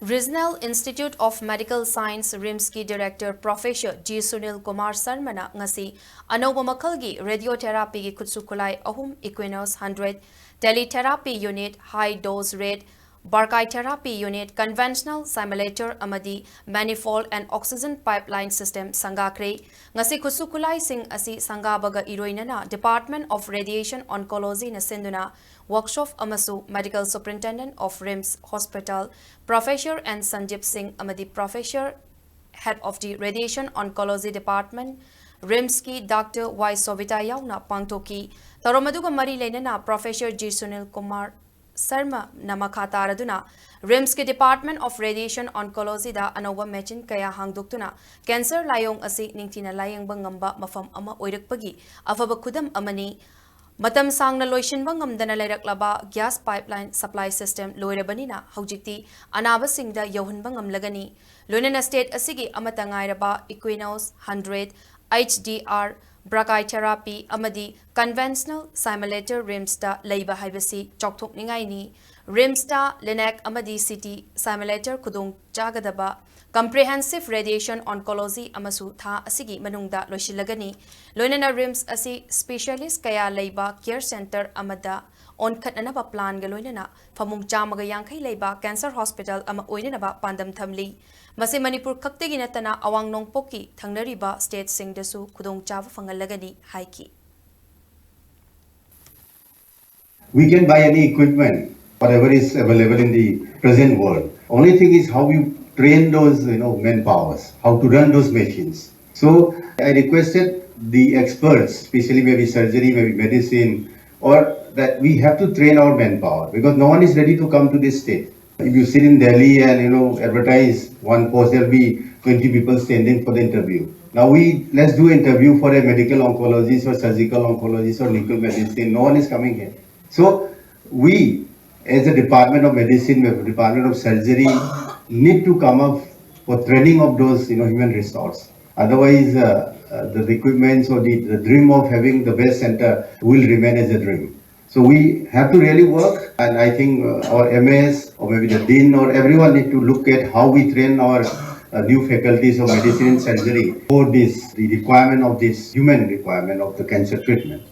Regional Institute of Medical Science RIMS ki Director Professor G. Sunil Kumar Sarmana ngasi anauba makhalgi radiotherapy ki Khutsu Khutlai Ahum Equinox 100 teletherapy unit high dose rate Barkai therapy unit conventional simulator amadi manifold and oxygen pipeline system Sanggakhre ngasi Khutsu Khutlai sing asi Sanggabaga iroinana Department of Radiation Oncology na sinduna workshop amasu Medical Superintendent of RIMS Hospital Professor and Sanjip Singh amadi Professor Head of the Radiation Oncology Department RIMS ki Dr. Y. Sovita yauna pangtoki taromaduga mari lenana Professor G. Sunil Kumar Sarma Namakataraduna RIMS ki Department of Radiation Oncology da anoba machine kaya hangduktuna cancer layong asi ningtina layang bangamba mafam ama oirakpagi afaba khudam amani Matam sangna loishinba ngamdana lairaklaba gas pipeline supply system loirabanina haujikti anaba singda yauhanba ngamlagani loinana state asigi amata ngairaba Equinox 100 HDR Brakai therapy amadi conventional simulator RIMS da leiba haibasi chokthokningai ni RIMS da Linac amadi CT simulator kudung jagadaba Comprehensive Radiation Oncology amasu tha asigi manungda loisilagani loinana RIMS asi specialist kaya leiba care center amada on khatnanaba plan ga loinana famung chamaga yangkhai leiba cancer hospital ama oinanaba pandam thamli mase Manipur khaktegi natana awang nongpoki thangnariba state singdasu khudong chawa fangalagani haiki We can buy any equipment whatever is available in the present world. Only thing is how you train those manpowers, how to run those machines. So I requested the experts, especially maybe surgery, maybe medicine, or that we have to train our manpower because no one is ready to come to this state. If you sit in Delhi and advertise one post, there'll be 20 people standing for the interview. Now let's do interview for a medical oncologist or surgical oncologist or nuclear medicine. No one is coming here. So we, as a Department of Medicine, Department of Surgery, need to come up for training of those human resource. Otherwise, the equipments or the dream of having the best center will remain as a dream. So we have to really work, and I think our MAS or maybe the Dean or everyone need to look at how we train our new faculties of medicine and surgery for this, the requirement of this human requirement of the cancer treatment.